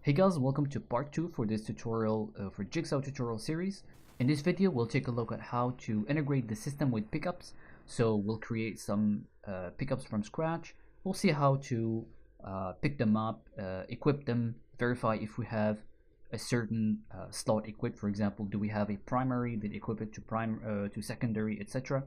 Hey guys, welcome to part 2 for this tutorial for Jigsaw tutorial series. In this video, we'll take a look at how to integrate the system with pickups. So we'll create some pickups from scratch. We'll see how to pick them up, equip them, verify if we have a certain slot equipped. For example, do we have a primary, then equip it to secondary, etc.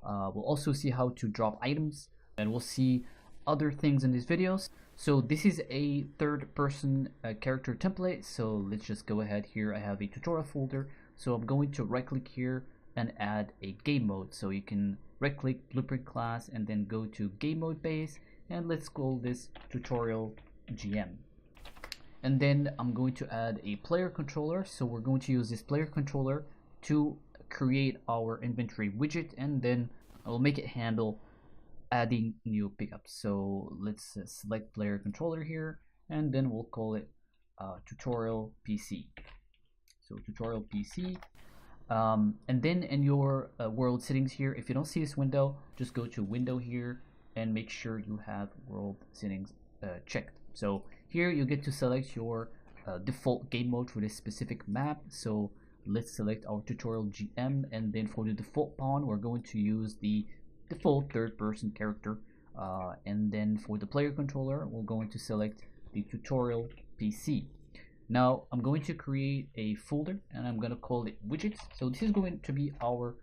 We'll also see how to drop items, and we'll see other things in these videos. So this is a third-person character template, so let's just go ahead here. I have a tutorial folder, so I'm going to right-click here and add a game mode. So you can right-click blueprint class and then go to game mode base, and let's call this tutorial GM. And then I'm going to add a player controller, so we're going to use this player controller to create our inventory widget, and then I'll make it handle adding new pickups. So let's select player controller here, and then we'll call it tutorial PC. So tutorial PC, and then in your world settings here, if you don't see this window, just go to window here and make sure you have world settings checked. So here you get to select your default game mode for this specific map. So let's select our tutorial GM, and then for the default pawn, we're going to use the default third-person character, and then for the player controller, we're going to select the tutorial PC. Now I'm going to create a folder, and I'm going to call it widgets. So this is going to be our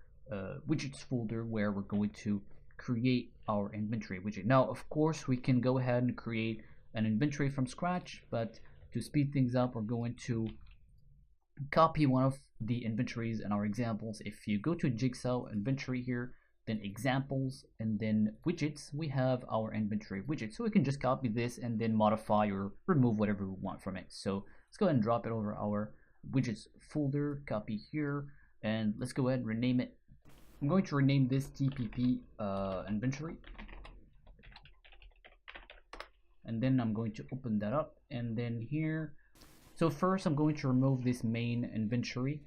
widgets folder where we're going to create our inventory widget. Now of course we can go ahead and create an inventory from scratch, but to speed things up, we're going to copy one of the inventories in our examples. If you go to Jigsaw inventory here, then examples, and then widgets, we have our inventory widget. So we can just copy this and then modify or remove whatever we want from it. So let's go ahead and drop it over our widgets folder, copy here, and let's go ahead and rename it. I'm going to rename this TPP inventory, and then I'm going to open that up, and then here, so first I'm going to remove this main inventory.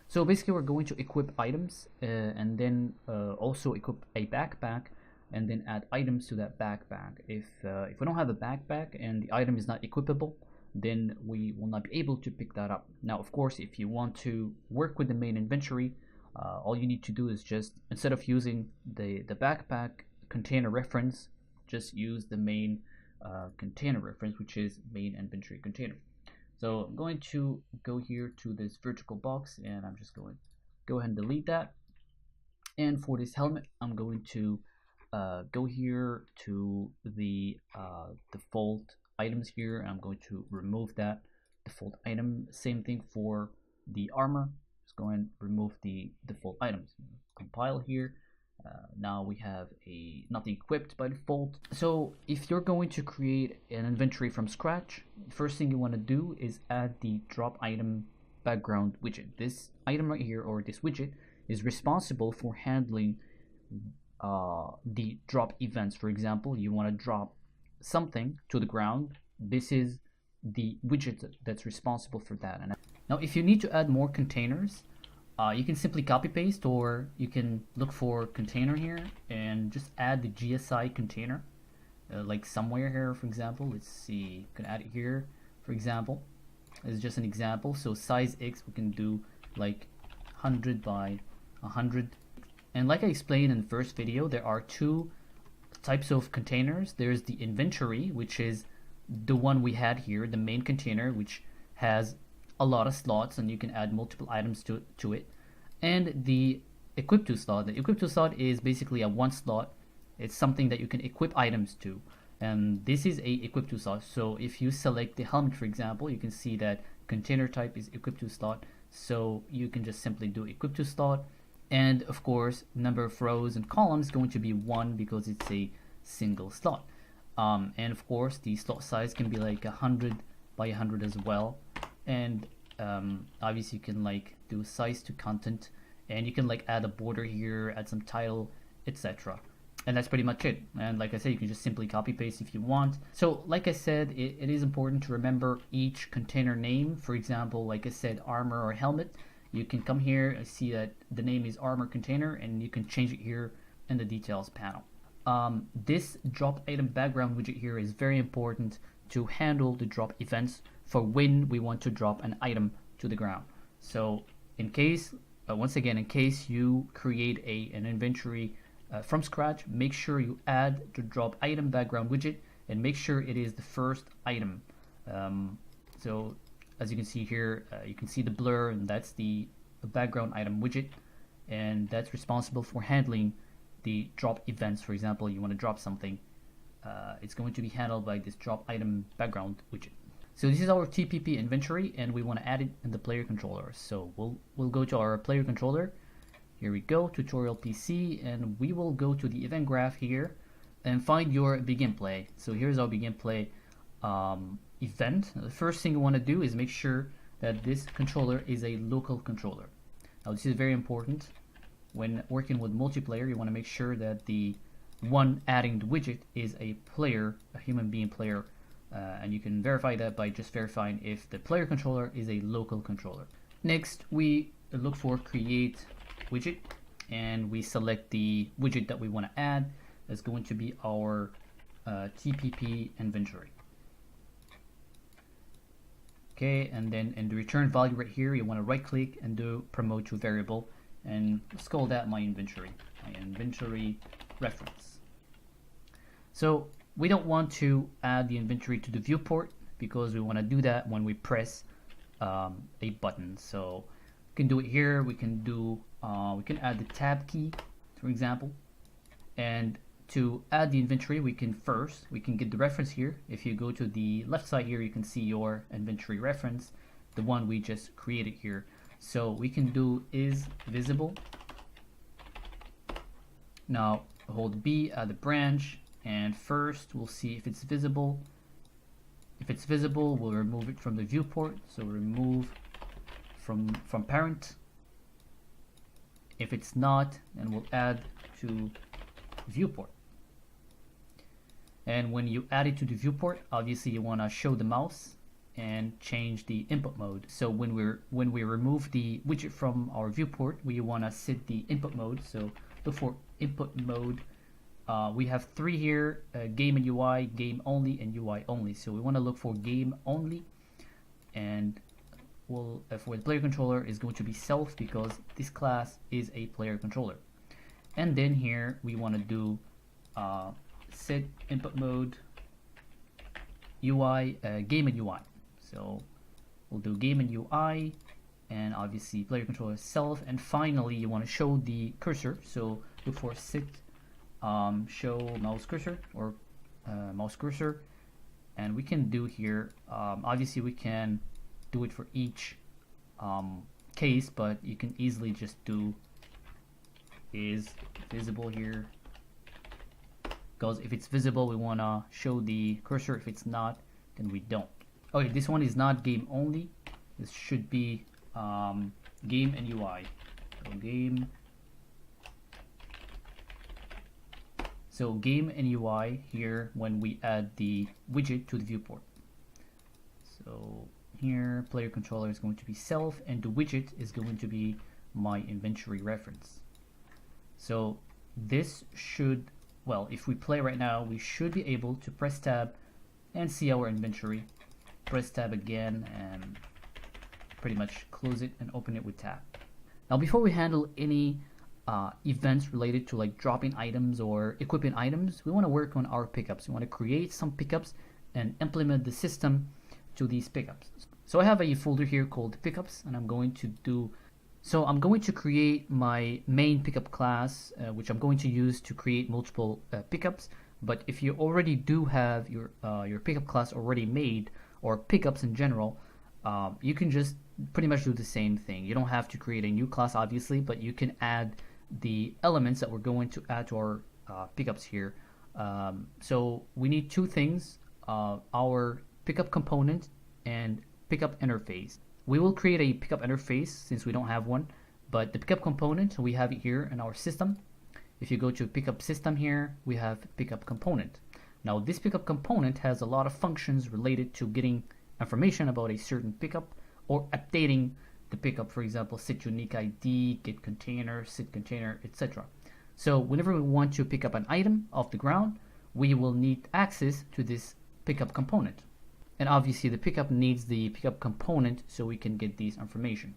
So basically we're going to equip items, and then also equip a backpack, and then add items to that backpack. If we don't have a backpack and the item is not equipable, then we will not be able to pick that up. Now of course, if you want to work with the main inventory, all you need to do is just, instead of using the backpack container reference, just use the main container reference, which is main inventory container. So I'm going to go here to this vertical box, and I'm just going to go ahead and delete that. And for this helmet, I'm going to go here to the default items here, and I'm going to remove that default item. Same thing for the armor. Just go ahead and remove the default items. Compile here. Now we have nothing equipped by default. So if you're going to create an inventory from scratch, the first thing you want to do is add the drop item background widget. This item right here, or this widget, is responsible for handling the drop events. For example, you want to drop something to the ground. This is the widget that's responsible for that. And now if you need to add more containers, you can simply copy paste, or you can look for container here and just add the GSI container, like somewhere here. For example, let's see, you can add it here. For example, it's just an example. So size X, we can do like 100 by 100. And like I explained in the first video, there are two types of containers. There's the inventory, which is the one we had here, the main container, which has a lot of slots and you can add multiple items to it, and the equip to slot. The equip to slot is basically a one slot. It's something that you can equip items to, and this is a equip to slot. So if you select the helmet, for example, you can see that container type is equip to slot, so you can just simply do equip to slot. And of course, number of rows and columns is going to be 1 because it's a single slot. And of course the slot size can be like 100 by 100 as well. And obviously you can like do size to content, and you can like add a border here, add some title, etc. And that's pretty much it. And like I said, you can just simply copy paste if you want. So like I said, it is important to remember each container name. For example, like I said, armor or helmet, you can come here and see that the name is armor container, and you can change it here in the details panel. This drop item background widget here is very important to handle the drop events for when we want to drop an item to the ground. So in case, once again, in case you create an inventory from scratch, make sure you add the drop item background widget and make sure it is the first item. So as you can see here, you can see the blur, and that's the background item widget, and that's responsible for handling the drop events. For example, you want to drop something, it's going to be handled by this drop item background widget. So this is our TPP inventory, and we want to add it in the player controller. So we'll go to our player controller. Here we go, tutorial PC, and we will go to the event graph here and find your begin play. So here's our begin play event. The first thing you want to do is make sure that this controller is a local controller. Now this is very important. When working with multiplayer, you want to make sure that the one adding the widget is a player, a human being player, and you can verify that by just verifying if the player controller is a local controller. Next, we look for create widget, and we select the widget that we want to add. That's going to be our TPP inventory. Okay, and then in the return value right here, you want to right click and do promote to variable, and let's call that my inventory reference. So we don't want to add the inventory to the viewport because we want to do that when we press a button. So we can do it here. We can do we can add the tab key, for example, and to add the inventory, we can get the reference here. If you go to the left side here, you can see your inventory reference, the one we just created here. So we can do is visible. Now hold B at the branch, and first we'll see if it's visible. If it's visible, we'll remove it from the viewport. So remove from parent. If it's not, then we'll add to viewport. And when you add it to the viewport, obviously you want to show the mouse and change the input mode. So when we remove the widget from our viewport, we want to set the input mode. So look for input mode. We have three here: game and UI, game only, and UI only. So we want to look for game only, and for the player controller is going to be self because this class is a player controller. And then here we want to do set input mode UI, game and UI. So we'll do game and UI, and obviously player controller self. And finally, you want to show the cursor. So look for set show mouse cursor or mouse cursor, and we can do here. Obviously, we can do it for each case, but you can easily just do is visible here, because if it's visible, we want to show the cursor. If it's not, then we don't. Okay, this one is not game only. This should be game and UI. So game and UI here when we add the widget to the viewport. So here player controller is going to be self, and the widget is going to be my inventory reference. So this should, well, if we play right now, we should be able to press tab and see our inventory. Press tab again and pretty much close it and open it with tab. Now before we handle any events related to like dropping items or equipping items, we want to work on our pickups. We want to create some pickups and implement the system to these pickups. So I have a folder here called pickups, and I'm going to create my main pickup class, which I'm going to use to create multiple pickups. But if you already do have your pickup class already made, or pickups in general, you can just pretty much do the same thing. You don't have to create a new class, obviously, but you can add the elements that we're going to add to our pickups here. So we need two things: our pickup component and pickup interface. We will create a pickup interface since we don't have one, but the pickup component, we have it here in our system. If you go to pickup system here, we have pickup component. Now this pickup component has a lot of functions related to getting information about a certain pickup or updating the pickup. For example, set unique ID, get container, set container, etc. So whenever we want to pick up an item off the ground, we will need access to this pickup component. and obviously the pickup needs the pickup component so we can get these information.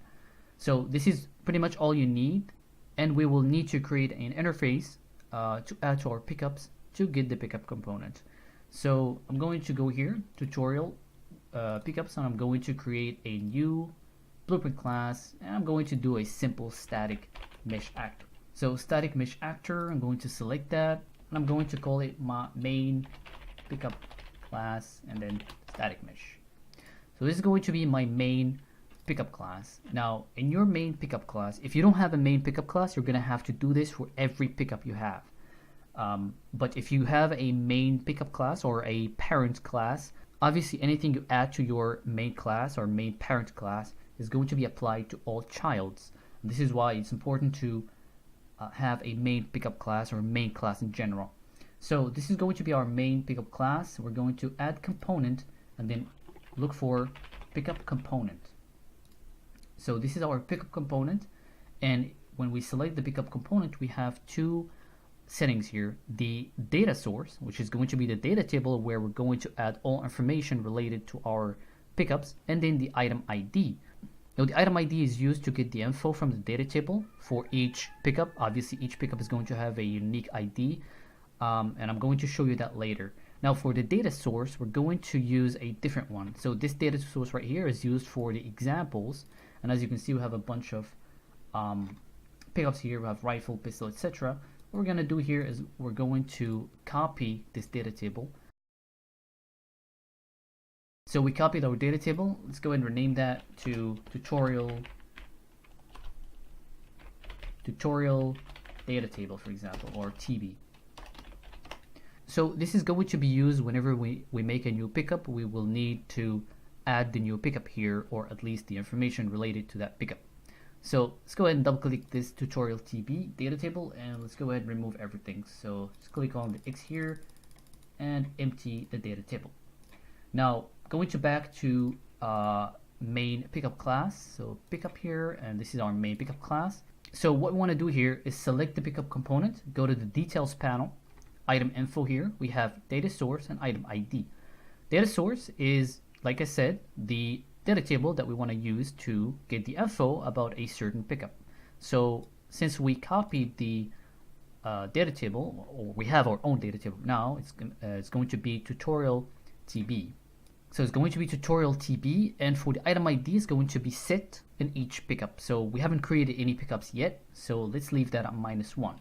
So this is pretty much all you need, and we will need to create an interface to add to our pickups to get the pickup component. So I'm going to go here, tutorial, pickups, and I'm going to create a new blueprint class, and I'm going to do a simple static mesh actor. So static mesh actor, I'm going to select that, and I'm going to call it my main pickup class, and then static mesh. So this is going to be my main pickup class. Now in your main pickup class, if you don't have a main pickup class, you're gonna have to do this for every pickup you have. But if you have a main pickup class or a parent class, obviously anything you add to your main class or main parent class is going to be applied to all childs. This is why it's important to have a main pickup class or main class in general. So this is going to be our main pickup class. We're going to add component and then look for pickup component. So this is our pickup component, and when we select the pickup component, we have two settings here: the data source, which is going to be the data table where we're going to add all information related to our pickups, and then the item ID. Now the item ID is used to get the info from the data table for each pickup. Obviously each pickup is going to have a unique ID, and I'm going to show you that later. Now for the data source, we're going to use a different one. So this data source right here is used for the examples, and as you can see, we have a bunch of pickups here. We have rifle, pistol, etc. What we're going to do here is we're going to copy this data table. So we copied our data table. Let's go ahead and rename that to tutorial data table, for example, or TB. So this is going to be used whenever we make a new pickup. We will need to add the new pickup here, or at least the information related to that pickup. So let's go ahead and double click this tutorial TB data table, and let's go ahead and remove everything. So let's click on the X here and empty the data table. Now going back to main pickup class. So pickup here, and this is our main pickup class. So what we want to do here is select the pickup component, go to the details panel, item info here, we have data source and item ID. Data source is, like I said, the data table that we want to use to get the info about a certain pickup. So since we copied the data table, or we have our own data table now, it's going to be tutorial TB. So it's going to be tutorial TB, and for the item ID is going to be set in each pickup. So we haven't created any pickups yet, so let's leave that at -1.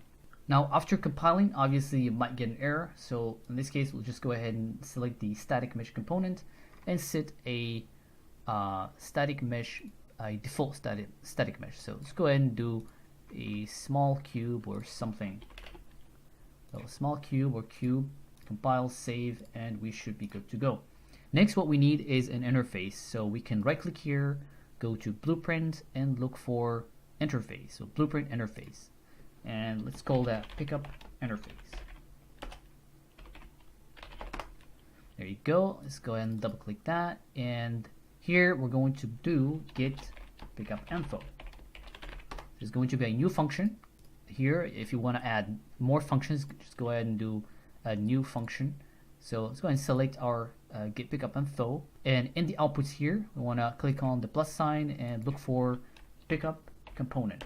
Now after compiling, obviously you might get an error. So in this case, we'll just go ahead and select the static mesh component and set a static mesh, a default static mesh. So let's go ahead and do a small cube or something. So small cube or cube, compile, save, and we should be good to go. Next, what we need is an interface. So we can right click here, go to blueprint, and look for interface. So blueprint interface, and let's call that pickup interface. There you go. Let's go ahead and double click that, and here we're going to do get pickup info. There's going to be a new function here. If you want to add more functions, just go ahead and do a new function. So let's go ahead and select our get pickup info, and in the outputs here we want to click on the plus sign and look for pickup component.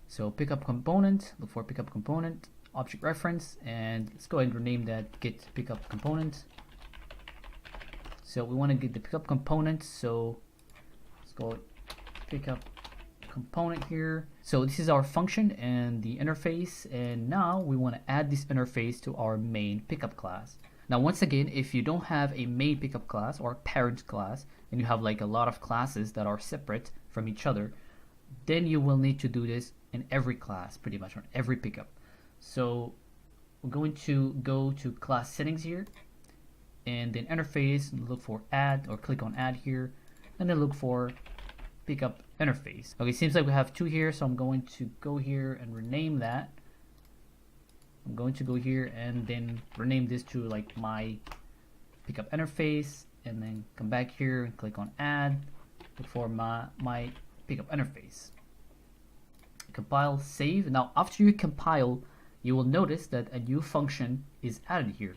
So pickup component, look for pickup component, object reference, and let's go ahead and rename that get pickup component. So we want to get the pickup component, so let's go pickup component here. So this is our function and the interface, and now we want to add this interface to our main pickup class. Now once again, if you don't have a main pickup class or parent class, and you have like a lot of classes that are separate from each other, then you will need to do this in every class, pretty much on every pickup. So we're going to go to class settings here, and then interface, and look for add, or click on add here, and then look for pickup interface. Okay, seems like we have two here, so I'm going to go here and rename that. I'm going to go here and then rename this to like my pickup interface, and then come back here and click on add, look for my pickup interface. Compile, save. Now after you compile, you will notice that a new function is added here,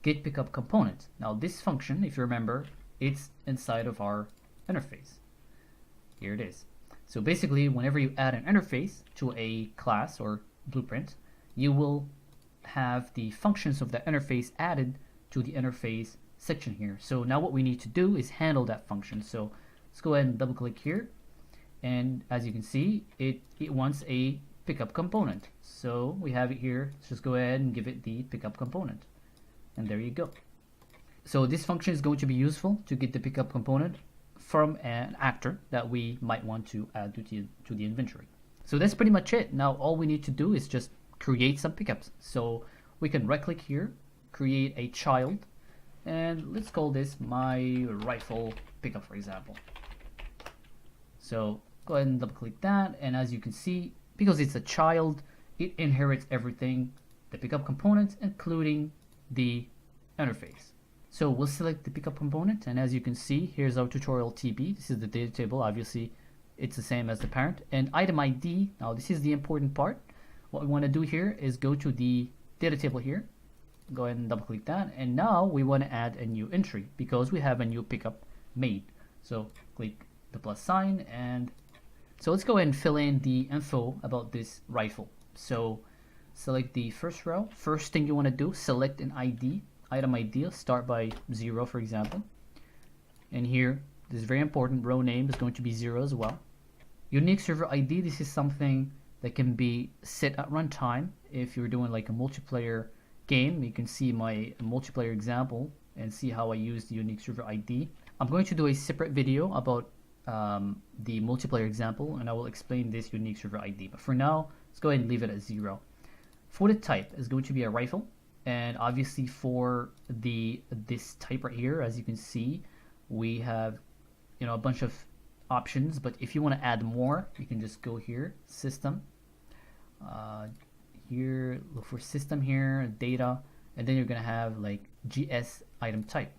get pickup component. Now this function, if you remember, it's inside of our interface. Here it is. So basically, whenever you add an interface to a class or blueprint, you will have the functions of that interface added to the interface section here. So now what we need to do is handle that function. So let's go ahead and double click here. And as you can see, it wants a pickup component. So we have it here. Let's just go ahead and give it the pickup component. And there you go. So this function is going to be useful to get the pickup component from an actor that we might want to add to the inventory. So that's pretty much it. Now all we need to do is just create some pickups. So we can right click here, create a child, and let's call this my rifle pickup, for example. So go ahead and double click that, and as you can see, because it's a child, it inherits everything, the pickup components, including the interface. So we'll select the pickup component, and as you can see, here's our tutorial TB. This is the data table. Obviously it's the same as the parent. And item ID, now this is the important part. What we want to do here is go to the data table here, go ahead and double click that, and now we want to add a new entry because we have a new pickup made. So click the plus sign, and so let's go ahead and fill in the info about this rifle. So select the first row. First thing you want to do, select an ID, item ID, start by 0 for example. And here, this is very important, row name is going to be 0 as well. Unique server ID, this is something that can be set at runtime. If you're doing like a multiplayer game, you can see my multiplayer example and see how I use the unique server ID. I'm going to do a separate video about the multiplayer example, and I will explain this unique server ID. But for now, let's go ahead and leave it at 0. For the type, is going to be a rifle, and obviously for this type right here, as you can see, we have a bunch of options. But if you want to add more, you can just go here, system, here look for system here, data, and then you're gonna have like GS item type.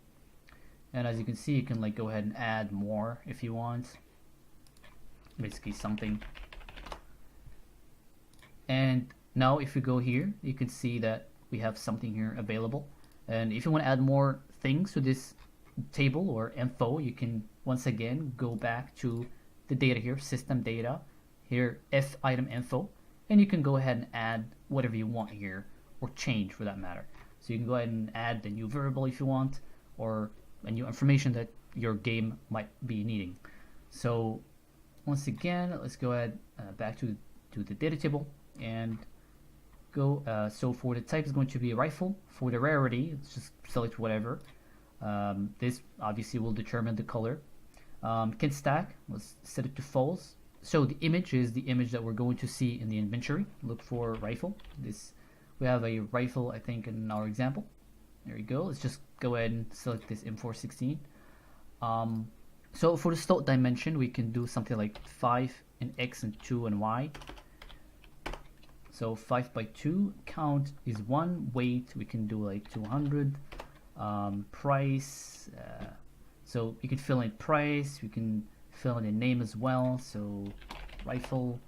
And as you can see, you can like go ahead and add more if you want, basically something. And now if you go here, you can see that we have something here available. And if you want to add more things to this table or info, you can once again go back to the data here, system data, here F item info, and you can go ahead and add whatever you want here, or change for that matter. So you can go ahead and add the new variable if you want, or a new information that your game might be needing. So once again, let's go ahead back to the data table and go. So for the type is going to be a rifle. For the rarity, let's just select whatever. This obviously will determine the color. Can stack, let's set it to false. So the image is the image that we're going to see in the inventory. Look for rifle. We have a rifle, I think, in our example. There you go. Let's just go ahead and select this M416. So for the slot dimension, we can do something like 5 in X and 2 in Y. So 5 by 2, count is 1, weight we can do like 200. Price, so you can fill in price, we can fill in a name as well. So rifle,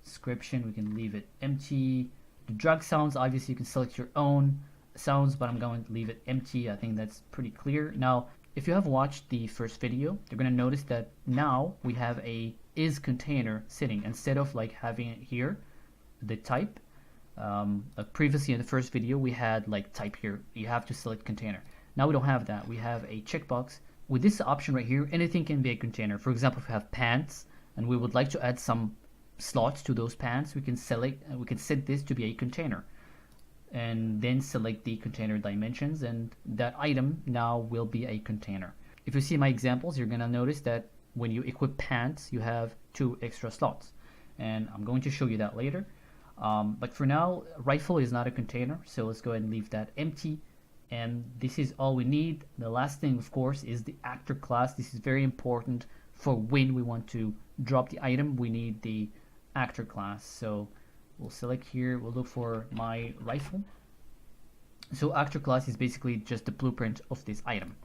description, we can leave it empty. The drag sounds, obviously you can select your own sounds, but I'm going to leave it empty. I think that's pretty clear. Now if you have watched the first video, you're going to notice that now we have a is container sitting instead of like having it here, the type. Previously in the first video we had like type here, you have to select container. Now we don't have that. We have a checkbox. With this option right here, anything can be a container. For example, if we have pants and we would like to add some slots to those pants, we can select, we can set this to be a container and then select the container dimensions, and that item now will be a container. If you see my examples, you're gonna notice that when you equip pants, you have 2 extra slots, and I'm going to show you that later. But for now, rifle is not a container, so let's go ahead and leave that empty. And this is all we need. The last thing, of course, is the actor class. This is very important for when we want to drop the item. We need the actor class. So we'll select here, we'll look for my rifle. So actor class is basically just the blueprint of this item.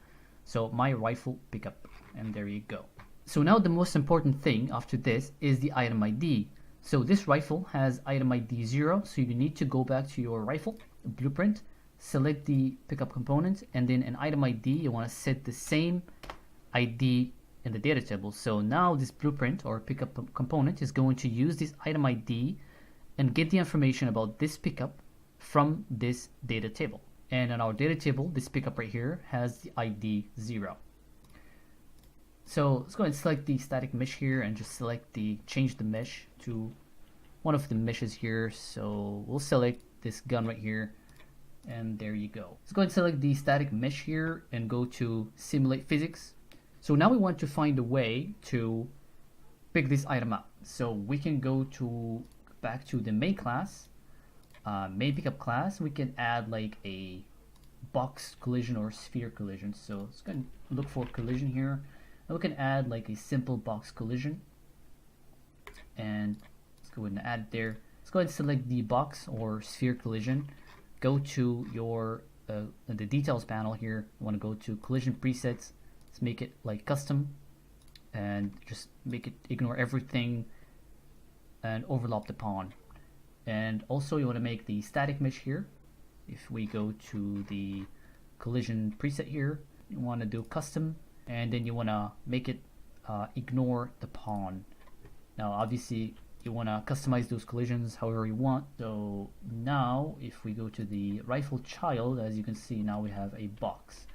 So my rifle pickup, and there you go. So now the most important thing after this is the item ID. So this rifle has item ID 0, so you need to go back to your rifle blueprint, select the pickup component, and then an item ID, you want to set the same ID in the data table. So now this blueprint or pickup component is going to use this item ID and get the information about this pickup from this data table. And in our data table, this pickup right here has the ID 0. So let's go ahead and select the static mesh here and just change the mesh to one of the meshes here. So we'll select this gun right here, and there you go. Let's go ahead and select the static mesh here and go to simulate physics. So now we want to find a way to pick this item up. So we can go back to the main class, main pickup class. We can add like a box collision or sphere collision. So let's go and look for collision here. And we can add like a simple box collision, and let's go ahead and add it there. Let's go ahead and select the box or sphere collision. Go to your the details panel here. You want to go to collision presets. Let's make it like custom, and just make it ignore everything and overlap the pawn. And also you want to make the static mesh here. If we go to the collision preset here, you want to do custom, and then you want to make it ignore the pawn. Now obviously you want to customize those collisions however you want. So now if we go to the rifle child, as you can see, now we have a box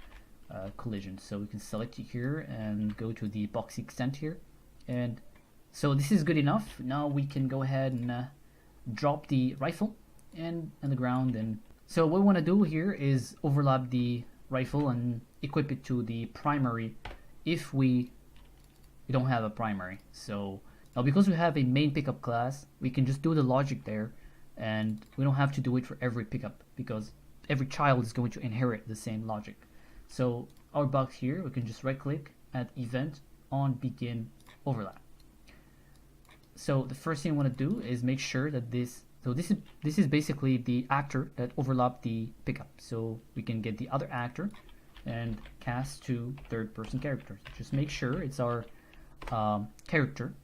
collision. So we can select it here and go to the box extent here, and so this is good enough. Now we can go ahead and drop the rifle and on the ground. And so what we want to do here is overlap the rifle and equip it to the primary if we don't have a primary. So now because we have a main pickup class, we can just do the logic there, and we don't have to do it for every pickup because every child is going to inherit the same logic. So our box here, we can just right click, add event on begin overlap. So the first thing I want to do is make sure that this is basically the actor that overlapped the pickup. So we can get the other actor and cast to third person characters. Just make sure it's our character.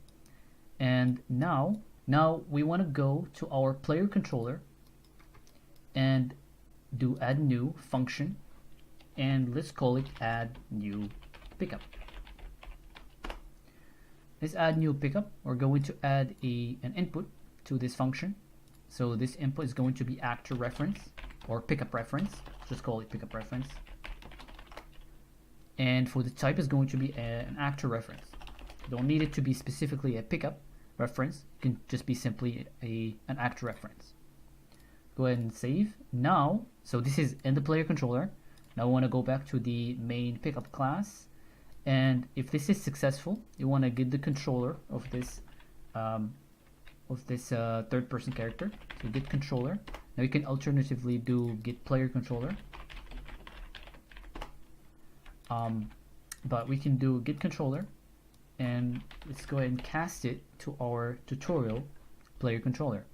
And now we want to go to our player controller and do add new function, and let's call it add new pickup. Let's add new pickup. We're going to add an input to this function. So this input is going to be actor reference or pickup reference. Just call it pickup reference. And for the type is going to be an actor reference. You don't need it to be specifically a pickup reference. It can just be simply an actor reference. Go ahead and save. Now, so this is in the player controller. Now I want to go back to the main pickup class, and if this is successful, you want to get the controller of this third person character. So get controller. Now you can alternatively do get player controller, but we can do get controller, and let's go ahead and cast it to our tutorial player controller.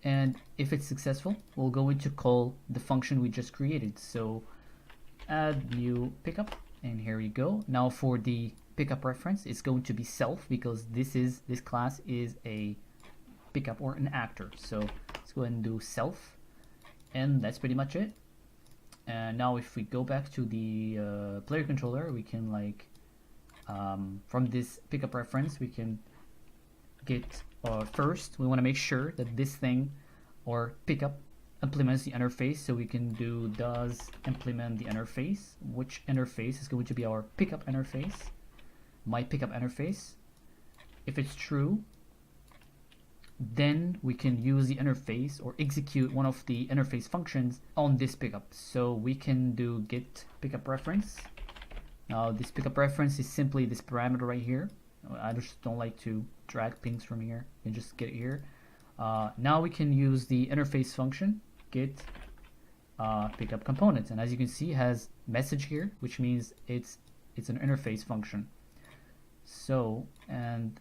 And if it's successful, we'll go into call the function we just created. So add new pickup, and here you go. Now for the pickup reference, it's going to be self because this class is a pickup or an actor. So let's go ahead and do self, and that's pretty much it. And now if we go back to the player controller, we can from this pickup reference we can get first we want to make sure that this thing or pickup implements the interface. So we can do does implement the interface, which interface is going to be our pickup interface, my pickup interface. If it's true, then we can use the interface or execute one of the interface functions on this pickup. So we can do get pickup reference. Now this pickup reference is simply this parameter right here. I just don't like to drag things from here and just get it here. Now we can use the interface function get pickup components, and as you can see it has message here, which means it's an interface function. So, and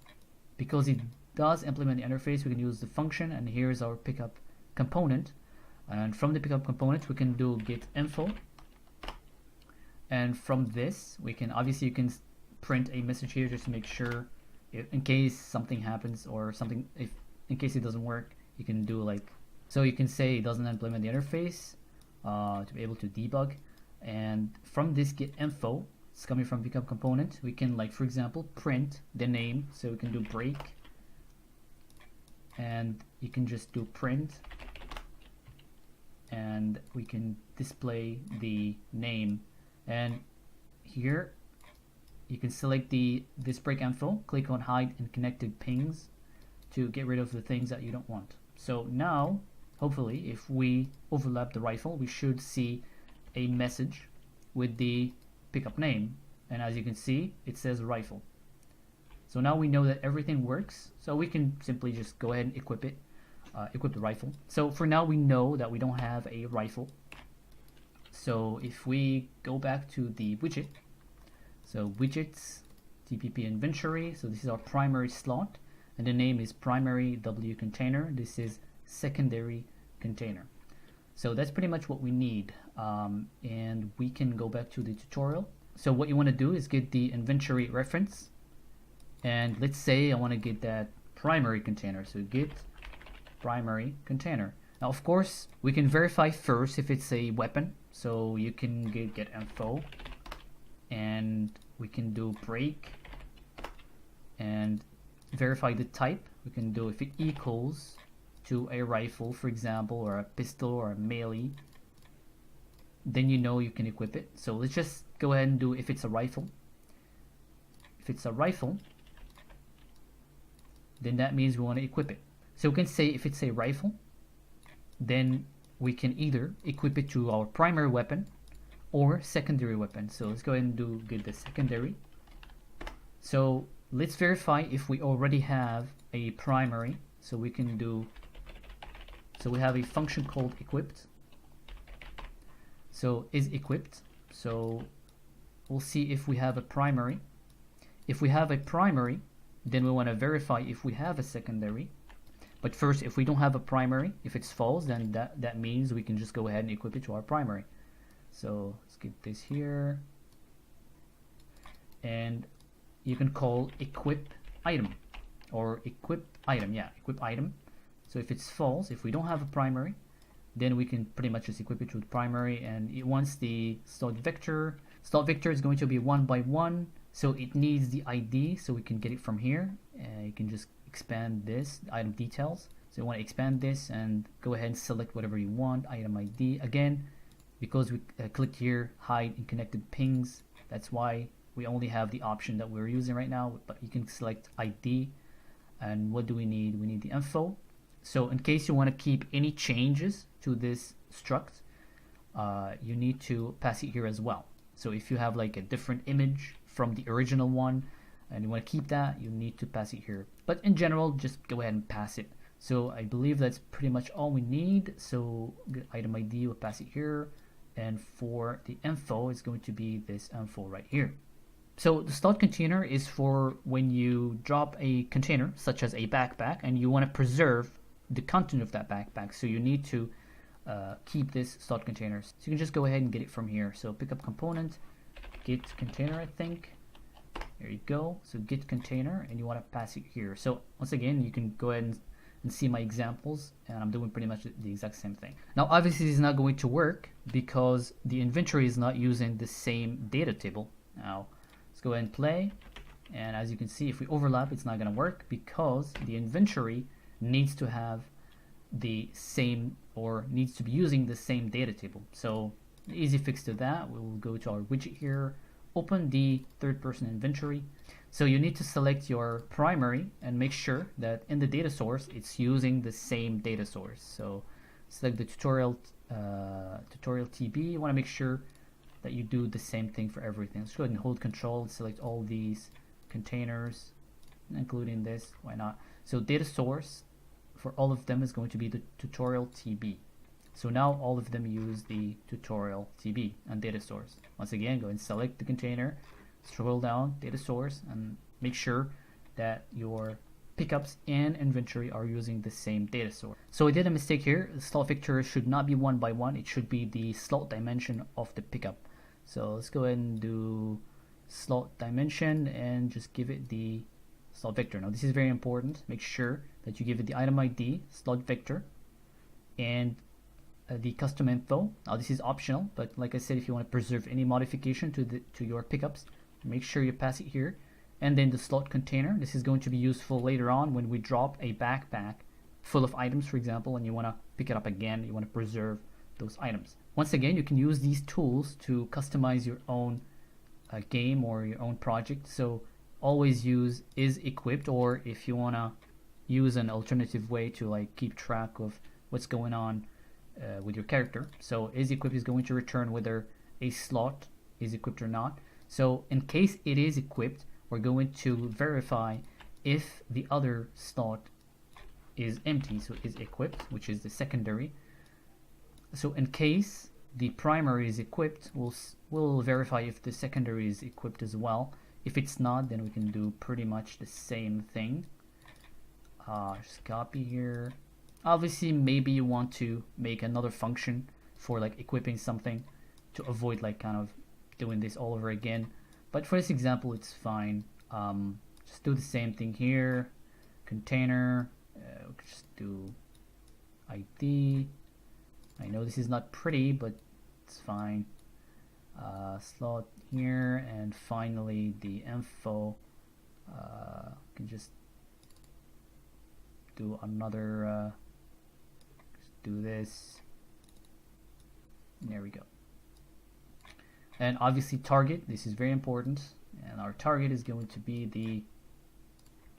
because it does implement the interface, we can use the function, and here's our pickup component. And from the pickup component we can do get info, and from this we can obviously you can print a message here just to make sure in case something happens or something, if in case it doesn't work, you can do like So you can say it doesn't implement the interface to be able to debug. And from this get info, it's coming from pickup component. We can, like, for example, print the name. So we can do break, and you can just do print, and we can display the name. And here you can select this break info, click on hide and connected pings to get rid of the things that you don't want. So now, hopefully, if we overlap the rifle, we should see a message with the pickup name, and as you can see, it says rifle. So now we know that everything works, so we can simply just go ahead and equip it, equip the rifle. So for now, we know that we don't have a rifle. So if we go back to the widget, so widgets, TPP inventory, so this is our primary slot, and the name is primary W container. This is secondary container. So that's pretty much what we need, and we can go back to the tutorial. So what you want to do is get the inventory reference, and let's say I want to get that primary container, so get primary container. Now of course we can verify first if it's a weapon, so you can get info, and we can do break and verify the type. We can do if it equals to a rifle, for example, or a pistol or a melee, then you know you can equip it. So let's just go ahead and do if it's a rifle. If it's a rifle, then that means we want to equip it. So we can say if it's a rifle, then we can either equip it to our primary weapon or secondary weapon. So let's go ahead and get the secondary. So let's verify if we already have a primary. So we can do, so we have a function called equipped. So is equipped. So we'll see if we have a primary. If we have a primary, then we want to verify if we have a secondary. But first, if we don't have a primary, if it's false, then that means we can just go ahead and equip it to our primary. So let's get this here. And you can call equip item or equip item. Yeah, equip item. So if it's false, if we don't have a primary, then we can pretty much just equip it to the primary. And it wants the slot vector. Slot vector is going to be 1 by 1. So it needs the ID, so we can get it from here. You can just expand this, item details. So you want to expand this and go ahead and select whatever you want, item ID. Again, because we clicked here, hide and connected pings, that's why we only have the option that we're using right now, but you can select ID. And what do we need? We need the info. So in case you want to keep any changes to this struct, you need to pass it here as well. So if you have like a different image from the original one and you want to keep that, you need to pass it here. But in general, just go ahead and pass it. So I believe that's pretty much all we need. So item ID, we'll pass it here. And for the info, it's going to be this info right here. So the slot container is for when you drop a container, such as a backpack, and you want to preserve the content of that backpack. So you need to keep this slot container. So you can just go ahead and get it from here. So pick up component, get container, I think. There you go. So get container, and you want to pass it here. So once again, you can go ahead and see my examples, and I'm doing pretty much the exact same thing. Now obviously it's not going to work because the inventory is not using the same data table. Now let's go ahead and play, and as you can see, if we overlap, it's not going to work because the inventory needs to have the same, or needs to be using the same data table. So the easy fix to that, we will go to our widget here, open the third person inventory. So you need to select your primary and make sure that in the data source it's using the same data source. So select the tutorial TB. You want to make sure that you do the same thing for everything. Let's go ahead and hold control and select all these containers, including this. Why not? So data source for all of them is going to be the tutorial TB. So now all of them use the tutorial TB and data source. Once again, go ahead and select the container, scroll down, data source, and make sure that your pickups and inventory are using the same data source. So I did a mistake here. The slot vector should not be 1 by 1. It should be the slot dimension of the pickup. So let's go ahead and do slot dimension and just give it the slot vector. Now this is very important. Make sure that you give it the item ID, slot vector, and the custom info. Now this is optional, but like I said, if you want to preserve any modification to your pickups, make sure you pass it here. And then the slot container. This is going to be useful later on when we drop a backpack full of items, for example, and you want to pick it up again. You want to preserve those items. Once again, you can use these tools to customize your own game or your own project. So always use isEquipped, or if you want to use an alternative way to like keep track of what's going on with your character. So isEquipped is going to return whether a slot is equipped or not. So in case it is equipped, we're going to verify if the other slot is empty, so is equipped, which is the secondary. So in case the primary is equipped, we'll verify if the secondary is equipped as well. If it's not, then we can do pretty much the same thing. Just copy here. Obviously, maybe you want to make another function for like equipping something to avoid like kind of doing this all over again. But for this example, it's fine. Just do the same thing here. Container. We could just do ID. I know this is not pretty, but it's fine. Slot here, and finally the info. Can just do another. Just do this. There we go. And obviously target, this is very important, and our target is going to be the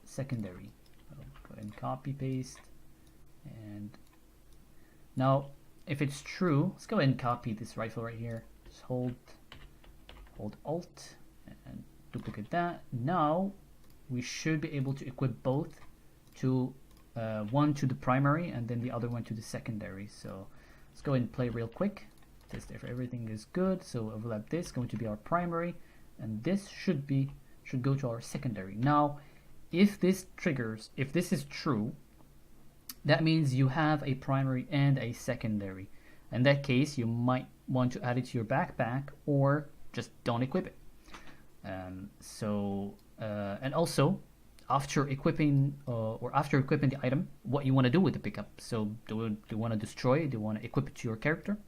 secondary. So go ahead and copy paste, and now if it's true, let's go ahead and copy this rifle right here. Just hold Alt and duplicate that. Now we should be able to equip both to one to the primary and then the other one to the secondary. So let's go ahead and play real quick. Test if everything is good. So overlap this, going to be our primary, and this should go to our secondary. Now if this triggers, if this is true, that means you have a primary and a secondary. In that case, you might want to add it to your backpack or just don't equip it. And also after equipping the item, what you want to do with the pickup. So do you want to destroy it? Do you want to equip it to your character?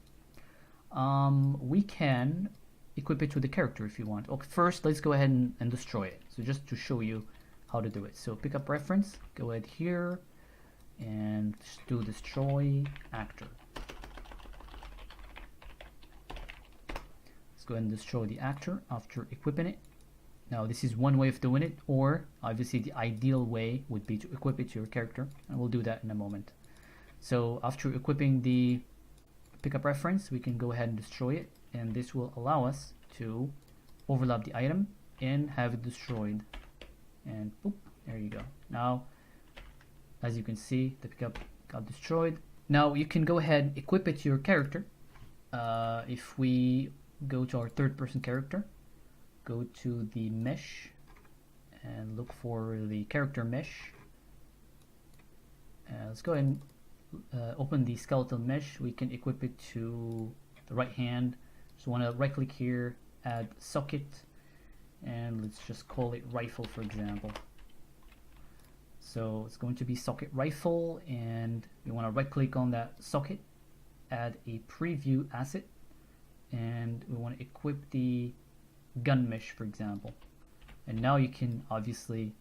We can equip it to the character if you want. Okay, first let's go ahead and destroy it. So just to show you how to do it. So pickup reference, go ahead here and just do destroy actor. Let's go ahead and destroy the actor after equipping it. Now this is one way of doing it, or obviously the ideal way would be to equip it to your character, and we'll do that in a moment. So after equipping the pickup reference, we can go ahead and destroy it, and this will allow us to overlap the item and have it destroyed. And boop, there you go. Now as you can see, the pickup got destroyed. Now you can go ahead and equip it to your character. If we go to our third person character, go to the mesh and look for the character mesh. Let's go ahead and open the skeletal mesh. We can equip it to the right hand. So want to right click here, add socket, and let's just call it rifle, for example. So it's going to be socket rifle, and we want to right click on that socket, add a preview asset, and we want to equip the gun mesh, for example. And now you can obviously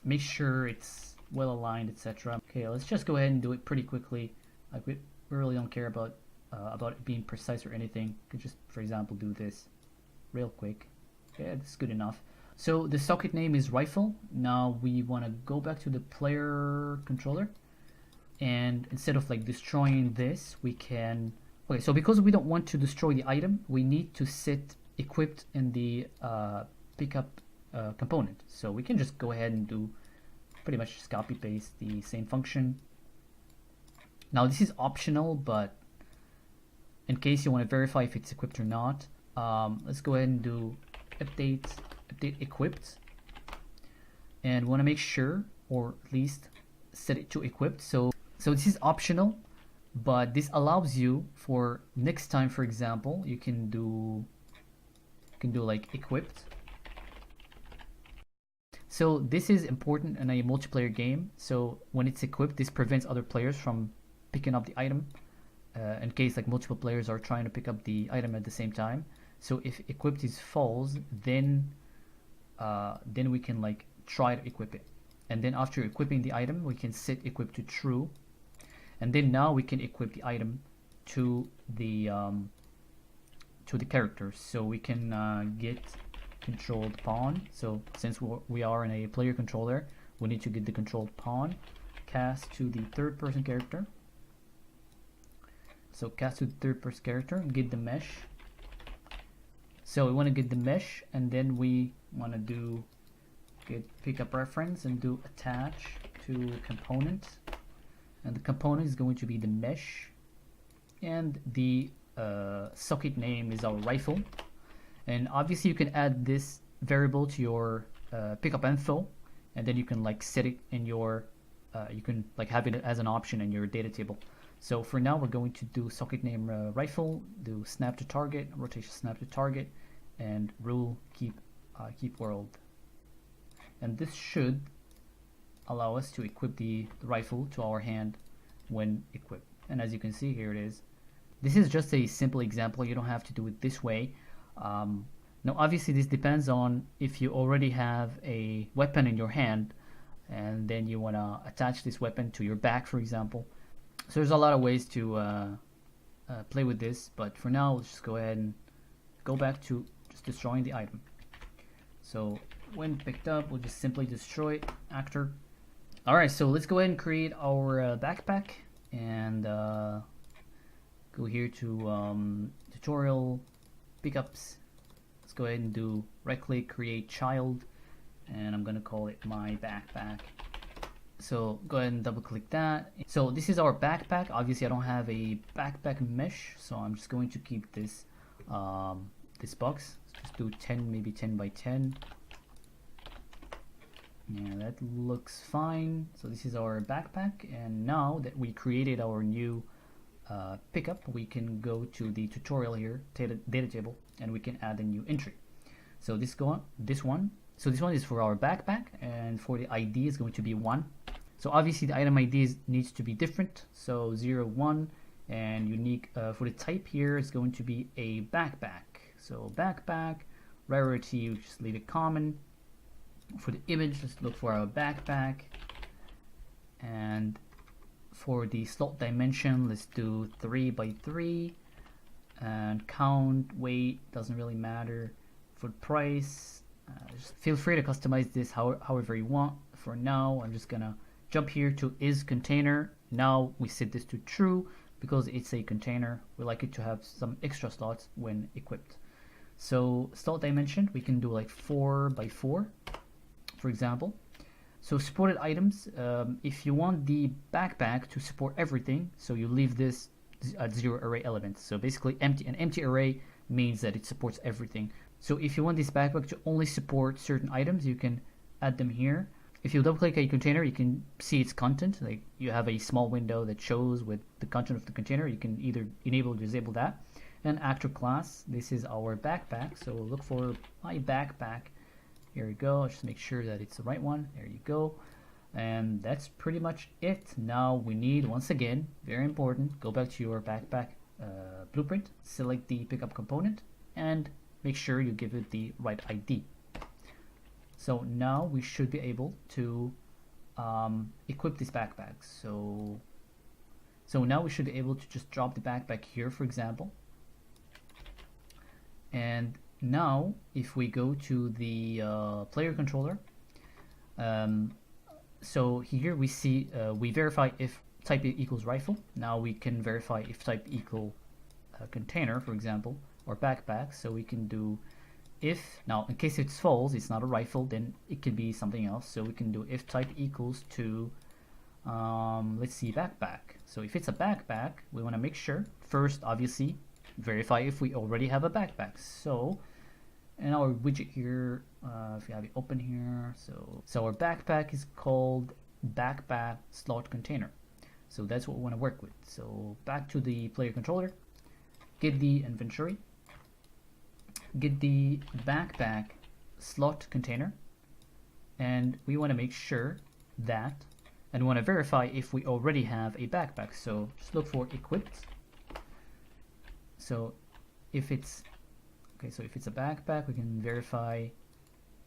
make sure it's well aligned, etc. Okay, let's just go ahead and do it pretty quickly. Like we really don't care about it being precise or anything. You could just, for example, do this real quick. Okay, that's good enough. So the socket name is rifle. Now we want to go back to the player controller, and instead of like destroying this, we can. Okay, so because we don't want to destroy the item, we need to set equipped in the pickup component. So we can just go ahead and do pretty much just copy paste the same function. Now this is optional, but in case you want to verify if it's equipped or not, let's go ahead and do update equipped, and want to make sure, or at least set it to equipped. So this is optional, but this allows you for next time, for example, you can do like equipped. So this is important in a multiplayer game. So when it's equipped, this prevents other players from picking up the item in case like multiple players are trying to pick up the item at the same time. So if equipped is false, then we can like try to equip it. And then after equipping the item, we can set equip to true. And then now we can equip the item to the characters. So we can get controlled pawn. So since we are in a player controller, we need to get the controlled pawn, cast to the third person character. So cast to the third person character, get the mesh. So we want to get the mesh, and then we want to do get pickup reference and do attach to component, and the component is going to be the mesh, and the socket name is our rifle. And obviously you can add this variable to your pickup info, and then you can like set it in your you can like have it as an option in your data table. So for now we're going to do socket name rifle, do snap to target, rotation snap to target, and rule keep world. And this should allow us to equip the rifle to our hand when equipped. And as you can see, here it is. This is just a simple example. You don't have to do it this way. Now obviously this depends on if you already have a weapon in your hand and then you want to attach this weapon to your back, for example. So there's a lot of ways to play with this, but for now let's just go ahead and go back to just destroying the item. So when picked up, we'll just simply destroy actor. Alright, so let's go ahead and create our backpack, and go here to tutorial, pickups. Let's go ahead and do right click, create child, and I'm gonna call it my backpack. So go ahead and double click that. So this is our backpack. Obviously I don't have a backpack mesh, so I'm just going to keep this this box. Let's do 10, maybe 10 by 10. Yeah, that looks fine. So this is our backpack, and now that we created our new pickup, we can go to the tutorial here, data table, and we can add a new entry. So this one is for our backpack, and for the ID is going to be 1. So obviously the item ID needs to be different, so 0, 1, and unique. For the type here is going to be a backpack. So backpack, rarity, we just leave it common. For the image, let's look for our backpack, and for the slot dimension, let's do 3 by 3, and count, weight, doesn't really matter. For price, just feel free to customize this however you want. For now, I'm just gonna jump here to is container. Now we set this to true because it's a container. We like it to have some extra slots when equipped. So slot dimension, we can do like 4 by 4, for example. So supported items, if you want the backpack to support everything, so you leave this at 0 array elements. So basically empty. An empty array means that it supports everything. So if you want this backpack to only support certain items, you can add them here. If you double click a container, you can see its content. Like you have a small window that shows with the content of the container. You can either enable or disable that. And actor class, this is our backpack. So we'll look for my backpack. Here we go. Just make sure that it's the right one. There you go. And that's pretty much it. Now we need, once again, very important, go back to your backpack blueprint, select the pickup component, and make sure you give it the right ID. So now we should be able to equip this backpack. So now we should be able to just drop the backpack here, for example. And now if we go to the player controller, so here we see we verify if type equals rifle. Now we can verify if type equal container, for example, or backpack. So we can do if, now in case it's false, it's not a rifle, then it could be something else. So we can do if type equals to let's see, backpack. So if it's a backpack, we want to make sure first, obviously, verify if we already have a backpack. So in our widget here, if you have it open here, so our backpack is called backpack slot container. So that's what we want to work with. So back to the player controller, get the inventory, get the backpack slot container, and we want to make sure that, and we want to verify if we already have a backpack. So just look for equipped. So if it's okay, so if it's a backpack, we can verify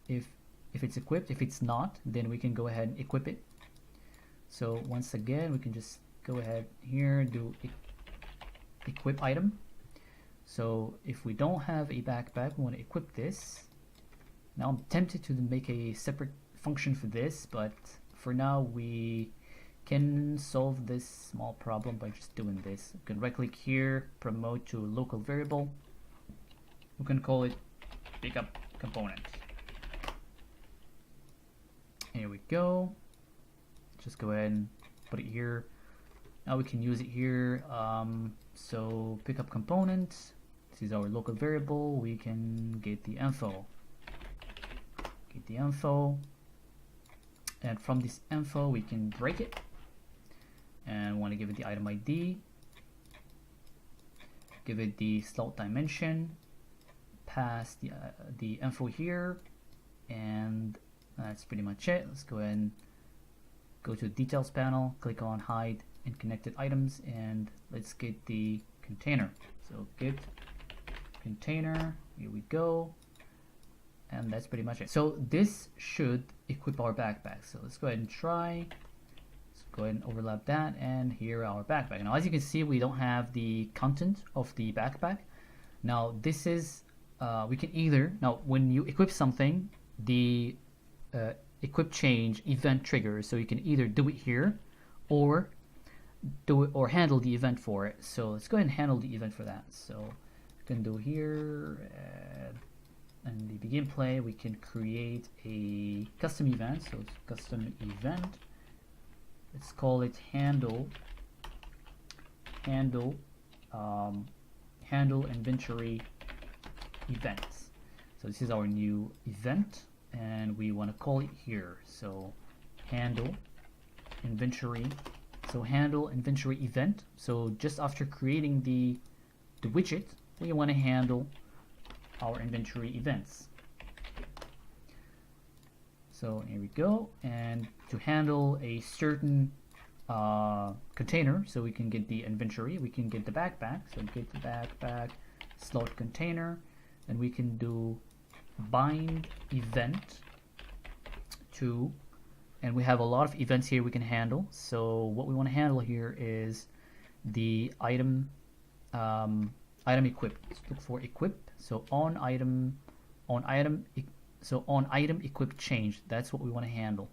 if it's equipped. If it's not, then we can go ahead and equip it. So once again, we can just go ahead here, do equip item. So if we don't have a backpack, we want to equip this. Now I'm tempted to make a separate function for this, but for now we can solve this small problem by just doing this. We can right click here, promote to local variable. We can call it pickup component. Here we go. Just go ahead and put it here. Now we can use it here. So pickup component, this is our local variable. We can get the info. And from this info we can break it, and want to give it the item ID, give it the slot dimension, pass the info here, and that's pretty much it. Let's go ahead and go to the details panel, click on hide and connected items, and let's get the container. So get container, here we go, and that's pretty much it. So this should equip our backpack. So let's go ahead and try. Let's go ahead and overlap that, and here our backpack. Now as you can see, we don't have the content of the backpack. Now this is we can either, now when you equip something, the equip change event triggers, so you can either do it here or do it or handle the event for it. So let's go ahead and handle the event for that. So we can do here in the begin play, we can create a custom event. So it's custom event, let's call it handle inventory events. So this is our new event, and we want to call it here. So handle inventory. So handle inventory event. So just after creating the widget, we want to handle our inventory events. So here we go. And to handle a certain container, so we can get the inventory, we can get the backpack. So get the backpack slot container, and we can do bind event to, and we have a lot of events here we can handle. So what we want to handle here is the item equip. Let's look for equip. So on item equip change, that's what we want to handle.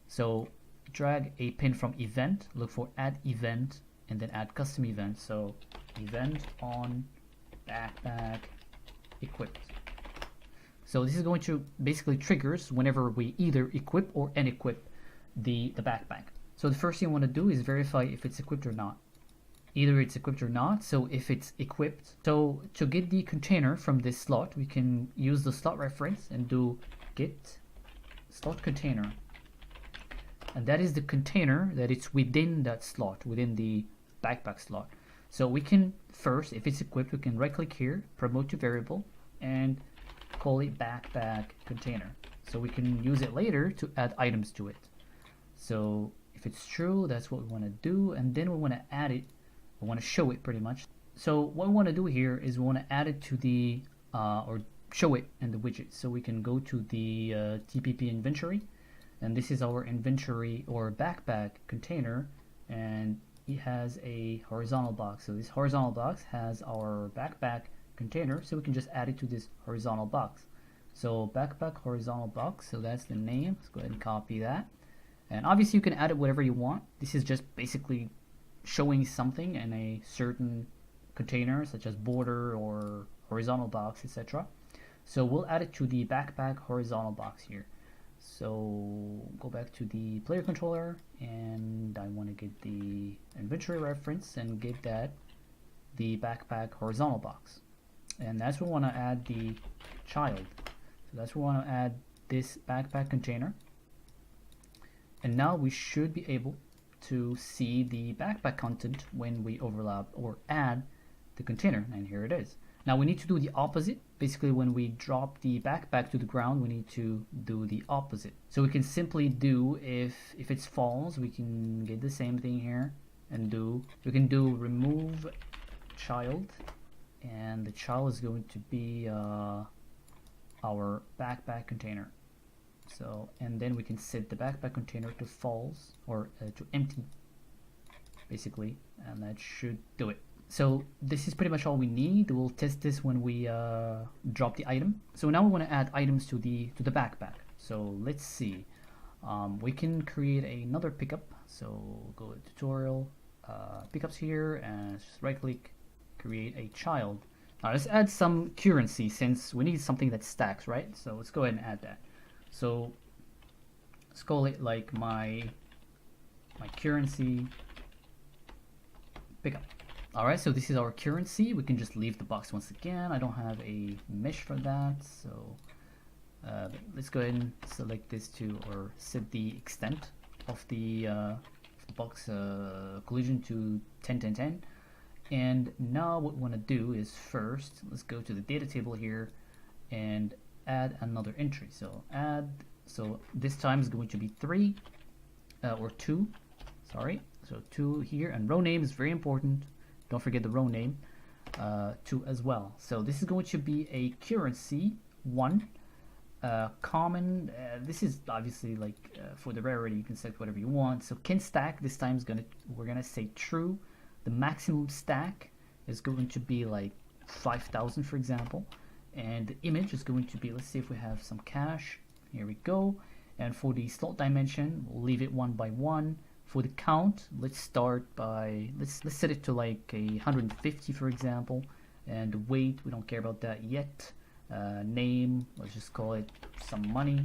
So drag a pin from event, look for add event, and then add custom event. So event on backpack equipped. So this is going to basically triggers whenever we either equip or unequip the backpack. So the first thing you want to do is verify if it's equipped or not. Either it's equipped or not. So if it's equipped, so to get the container from this slot, we can use the slot reference and do get slot container. And that is the container that it's within that slot, within the backpack slot. So we can first, if it's equipped, we can right click here, promote to variable, and call it backpack container. So we can use it later to add items to it. So if it's true, that's what we want to do, and then we want to add it, we want to show it pretty much. So what we want to do here is we want to add it to the or show it in the widget. So we can go to the TPP inventory, and this is our inventory or backpack container, and it has a horizontal box. So this horizontal box has our backpack container, so we can just add it to this horizontal box. So backpack horizontal box, so that's the name. Let's go ahead and copy that, and obviously you can add it whatever you want. This is just basically showing something in a certain container, such as border or horizontal box, etc. So we'll add it to the backpack horizontal box here. So go back to the player controller, and I want to get the inventory reference and give that the backpack horizontal box, and that's where we want to add the child. So that's where we want to add this backpack container, and now we should be able to see the backpack content when we overlap or add the container, and here it is. Now we need to do the opposite. Basically, when we drop the backpack to the ground, we need to do the opposite. So we can simply do, if it's false, we can get the same thing here and we can do remove child, and the child is going to be our backpack container. So, and then we can set the backpack container to false, or to empty, basically, and that should do it. So this is pretty much all we need. We'll test this when we drop the item. So now we want to add items to the backpack. So let's see. We can create another pickup. So go to tutorial, pickups here, and just right click, create a child. Now let's add some currency, since we need something that stacks, right? So let's go ahead and add that. So let's call it like my currency pickup. Alright, so this is our currency. We can just leave the box once again. I don't have a mesh for that, so let's go ahead and select this to, or set the extent of the box collision to 10, 10, 10. And now what we want to do is first, let's go to the data table here and add another entry. So so this time is going to be 3 or 2, sorry. So 2 here, and row name is very important. Don't forget the row name, 2 as well. So this is going to be a currency 1, common. This is obviously like for the rarity, you can set whatever you want. So can stack, this time is we're gonna say true. The maximum stack is going to be like 5,000, for example, and the image is going to be, let's see if we have some cache. Here we go. And for the slot dimension, we'll leave it 1 by 1. For the count, let's start by, let's set it to like 150, for example. And weight, we don't care about that yet. Name, let's just call it some money.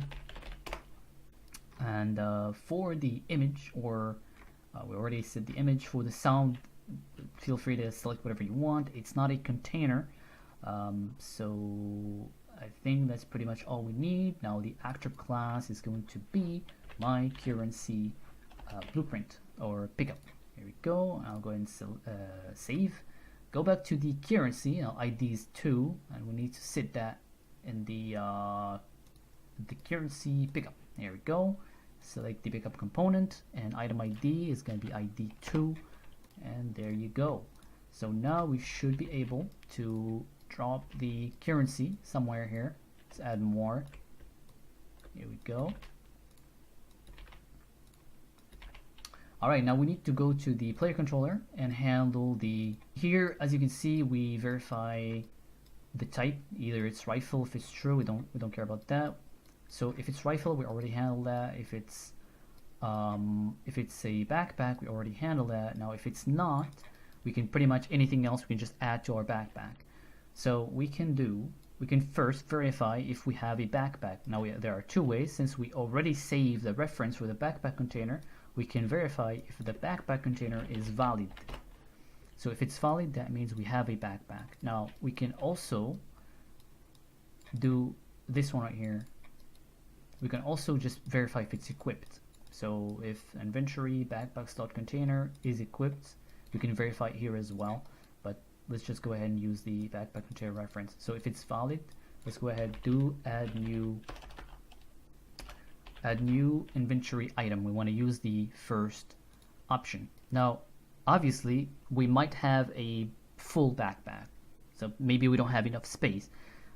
And for the image, or we already set the image. For the sound, feel free to select whatever you want. It's not a container, so I think that's pretty much all we need. Now the actor class is going to be my currency blueprint or pickup. Here we go. I'll go ahead and save. Go back to the currency. Now ID is 2, and we need to set that in the currency pickup. Here we go. Select the pickup component, and item ID is going to be ID 2, and there you go. So now we should be able to drop the currency somewhere here. Let's add more. Here we go. Alright, now we need to go to the player controller and handle the, here as you can see we verify the type, either it's rifle. If it's true, we don't care about that. So if it's rifle, we already handled that. If it's a backpack, we already handled that. Now if it's not, we can pretty much anything else we can just add to our backpack. So we can first verify if we have a backpack. Now there are 2 ways. Since we already saved the reference for the backpack container, we can verify if the backpack container is valid. So if it's valid, that means we have a backpack. Now we can also do this one right here. We can also just verify if it's equipped. So if inventory backpacks.container is equipped, we can verify it here as well. But let's just go ahead and use the backpack container reference. So if it's valid, let's go ahead, do add new inventory item. We want to use the first option. Now obviously we might have a full backpack, so maybe we don't have enough space,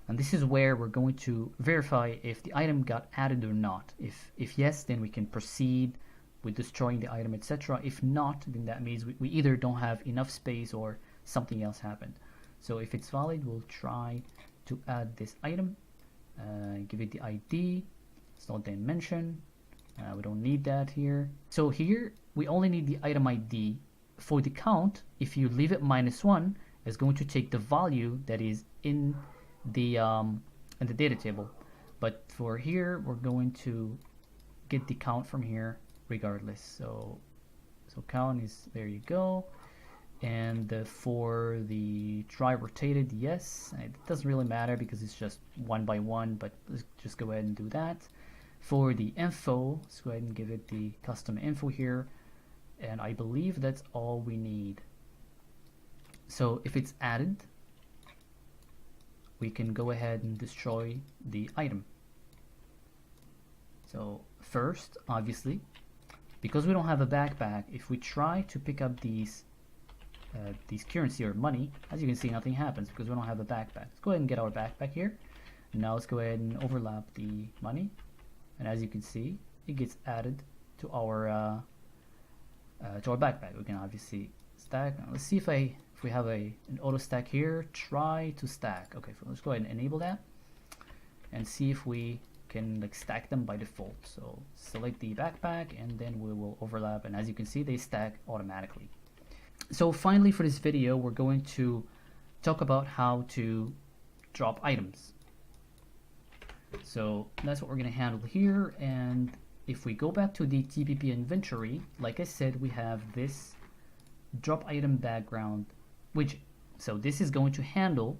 and this is where we're going to verify if the item got added or not. If yes, then we can proceed with destroying the item, etc. If not, then that means we either don't have enough space or something else happened. So if it's valid, we'll try to add this item, give it the ID. It's not dimension. We don't need that here. So here we only need the item ID. For the count, if you leave it -1, it's going to take the value that is in the data table. But for here, we're going to get the count from here regardless. So count is, there you go. And for the try rotated, yes, it doesn't really matter because it's just 1 by 1, but let's just go ahead and do that. For the info, let's go ahead and give it the custom info here, and I believe that's all we need. So if it's added, we can go ahead and destroy the item. So first, obviously, because we don't have a backpack, if we try to pick up these currency or money, as you can see, nothing happens because we don't have a backpack. Let's go ahead and get our backpack here. Now let's go ahead and overlap the money, and as you can see, it gets added to our backpack. We can obviously stack. Now, let's see if we have an auto stack here. Try to stack. Okay, so let's go ahead and enable that and see if we can like stack them by default. So select the backpack and then we will overlap, and as you can see, they stack automatically. So finally, for this video, we're going to talk about how to drop items. So that's what we're going to handle here. And if we go back to the TPP inventory, like I said, we have this drop item background widget. So this is going to handle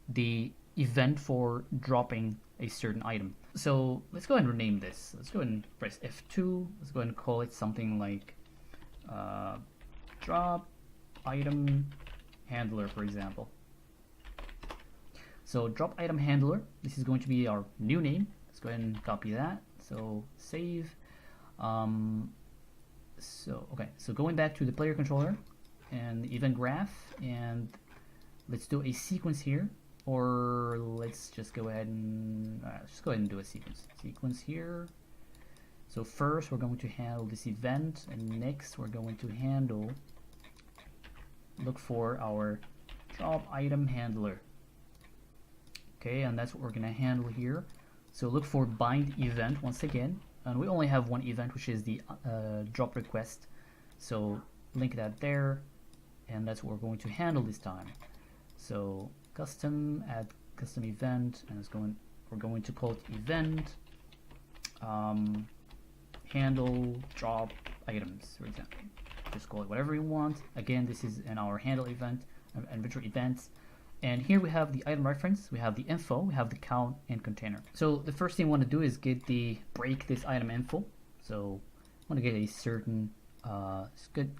the event for dropping a certain item. So let's go ahead and rename this. Let's go ahead and press F2. Let's go ahead and call it something like drop item handler, for example. So drop item handler, this is going to be our new name. Let's go ahead and copy that. So save. So going back to the player controller and the event graph, and let's do a sequence here, or let's just go ahead and do a sequence here. So first we're going to handle this event, and next we're going to look for our drop item handler. Okay, and that's what we're going to handle here. So look for bind event once again, and we only have one event, which is the drop request. So link that there, and that's what we're going to handle this time. So custom, add custom event, and we're going to call it event handle drop items, for example. Just call it whatever you want. Again, this is in our handle event, inventory events. And here we have the item reference, we have the info, we have the count and container. So the first thing I want to do is break this item info. So I want to get a certain,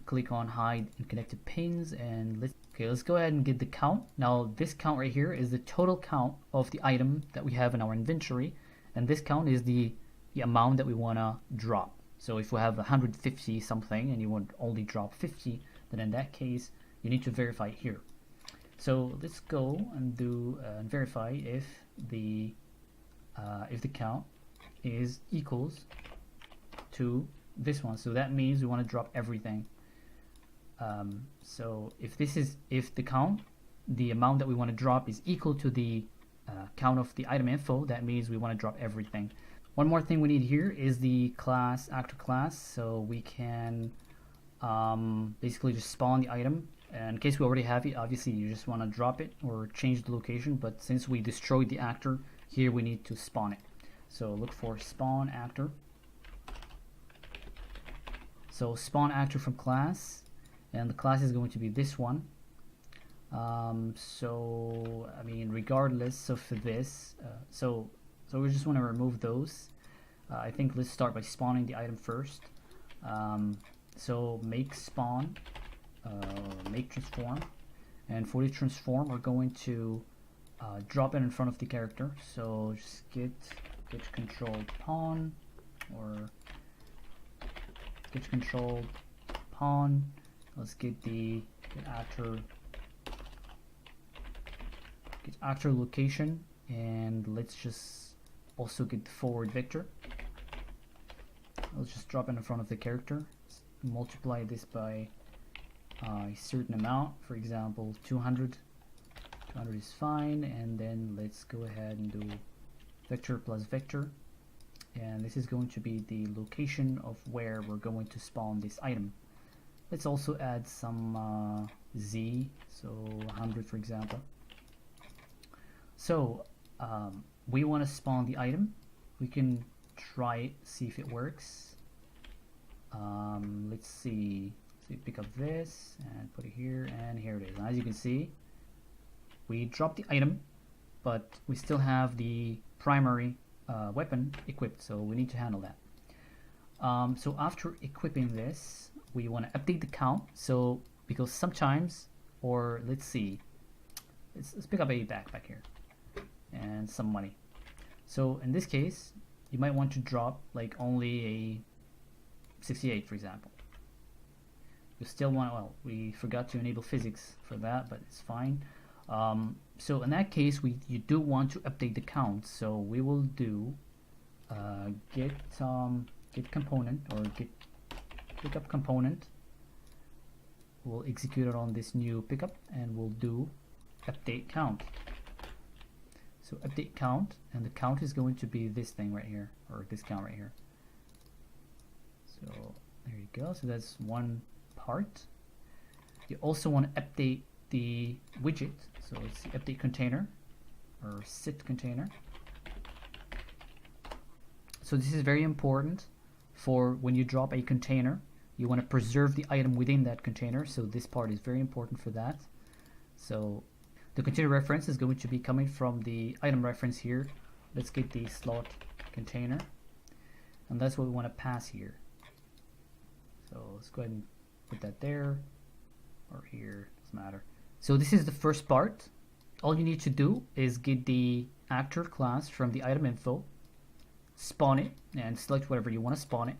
click on hide and connected pins, and let's go ahead and get the count. Now this count right here is the total count of the item that we have in our inventory, and this count is the amount that we want to drop. So if we have 150 something and you want only drop 50, then in that case you need to verify here. So let's go and do and verify if the count is equals to this one. So that means we want to drop everything. So if the count, the amount that we want to drop is equal to the count of the item info, that means we want to drop everything. One more thing we need here is the class, actor class, so we can basically just spawn the item. And in case we already have it, obviously you just want to drop it or change the location, but since we destroyed the actor, here we need to spawn it. So look for spawn actor. So spawn actor from class, and the class is going to be this one. So I mean, regardless of this, so we just want to remove those. I think let's start by spawning the item first. So make spawn, make transform, and for the transform we're going to drop it in front of the character. So just get controlled pawn, or get controlled pawn. Let's get the actor location, and let's just also get the forward vector. Let's just drop it in front of the character. Let's multiply this by a certain amount, for example 200. 200 is fine, and then let's go ahead and do vector plus vector, and this is going to be the location of where we're going to spawn this item. Let's also add some Z, so 100 for example. So we want to spawn the item. We can try it, see if it works. Let's see. So pick up this and put it here, and here it is. And as you can see, we dropped the item, but we still have the primary weapon equipped, so we need to handle that. So after equipping this, we want to update the count. So because sometimes, or let's see, let's pick up a backpack here. and some money. So in this case, you might want to drop like only a 68, for example. You still want, well, we forgot to enable physics for that, but it's fine. So in that case, you do want to update the count. So we will do git component, or git pickup component. We'll execute it on this new pickup, and we'll do update count. So update count, and the count is going to be this thing right here, or this count right here. So there you go. So that's one part. You also want to update the widget. So it's the update container, or sit container. So this is very important for when you drop a container. You want to preserve the item within that container. So this part is very important for that. So the container reference is going to be coming from the item reference here. Let's get the slot container, and that's what we want to pass here. So let's go ahead and put that there, or here, doesn't matter. So this is the first part. All you need to do is get the actor class from the item info, spawn it, and select whatever you want to spawn it.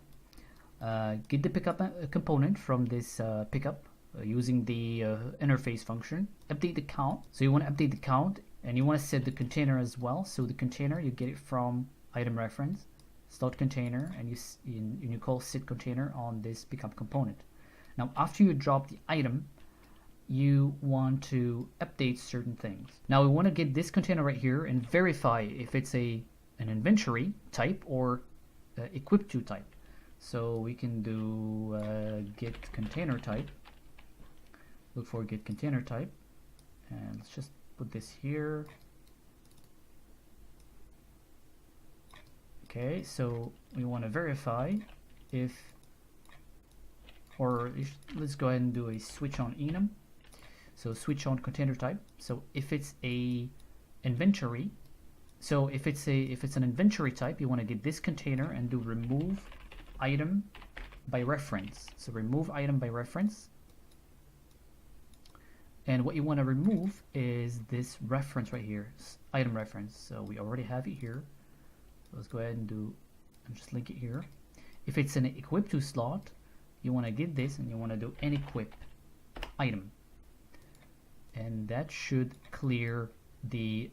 Get the pickup component from this pickup using the interface function. Update the count. So you want to update the count, and you want to set the container as well. So the container, you get it from item reference, slot container, and you call sit container on this pickup component. Now after you drop the item, you want to update certain things. Now we want to get this container right here and verify if it's an inventory type or equip to type. So we can do get container type. Look for get container type, and let's just put this here. Okay, so we want to verify if, or let's go ahead and do a switch on enum. So switch on container type. So if it's a inventory, so if it's an inventory type, you want to get this container and do remove item by reference. So remove item by reference. And what you want to remove is this reference right here, item reference. So we already have it here. So let's go ahead and just link it here. If it's an equip to slot, you want to get this and you want to do unequip item. And that should clear the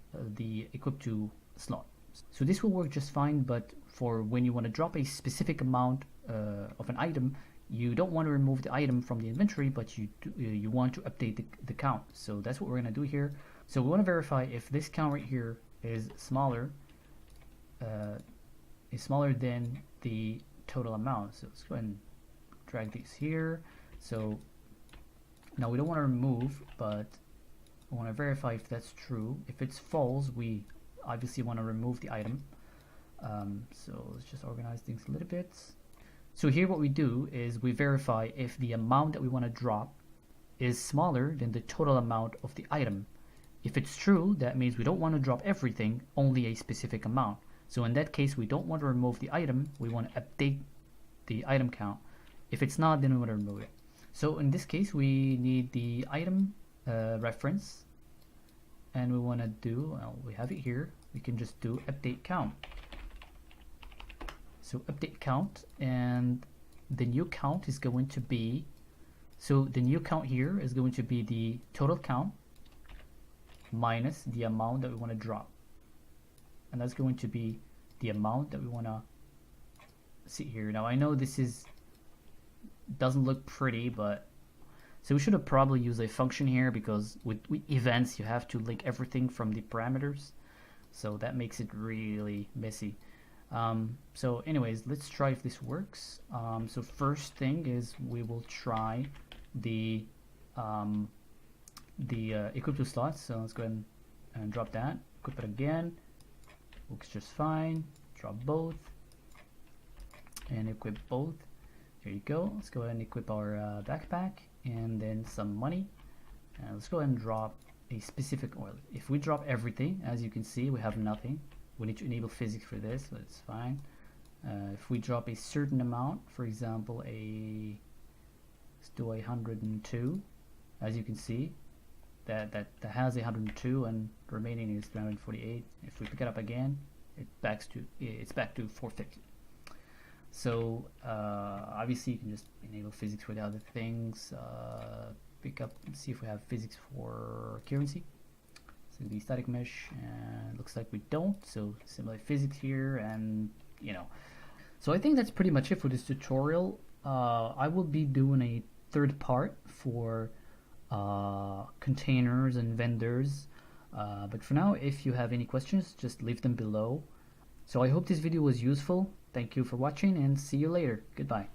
equip to slot. So this will work just fine, but for when you want to drop a specific amount of an item, you don't want to remove the item from the inventory, but you want to update the count. So that's what we're going to do here. So we want to verify if this count right here is smaller than the total amount. So let's go ahead and drag these here. So now we don't want to remove, but we want to verify if that's true. If it's false, we obviously want to remove the item. So let's just organize things a little bit. So here what we do is we verify if the amount that we want to drop is smaller than the total amount of the item. If it's true, that means we don't want to drop everything, only a specific amount. So in that case, we don't want to remove the item, we want to update the item count. If it's not, then we want to remove it. So in this case, we need the item reference, and we want to do, well, we have it here, we can just do update count. So update count, and the new count is going to be, so the new count here is going to be the total count minus the amount that we want to drop. And that's going to be the amount that we want to see here. Now I know this doesn't look pretty, but so we should have probably used a function here, because with events you have to link everything from the parameters. So that makes it really messy. So anyways, let's try if this works. So first thing is we will try the equip to slots. So let's go ahead and drop that, equip it again, works just fine. Drop both and equip both. There you go. Let's go ahead and equip our backpack and then some money. And let's go ahead and drop a specific oil. If we drop everything, as you can see, we have nothing. We need to enable physics for this, but it's fine. If we drop a certain amount, for example, let's do 102, as you can see, that has 102 and the remaining is 348. If we pick it up again, it's back to 450. So obviously you can just enable physics with other things. Pick up and see if we have physics for currency. So the static mesh, and looks like we don't. So simulate physics here, and you know. So I think that's pretty much it for this tutorial. I will be doing a third part for containers and vendors. But for now, if you have any questions, just leave them below. So I hope this video was useful. Thank you for watching and see you later. Goodbye.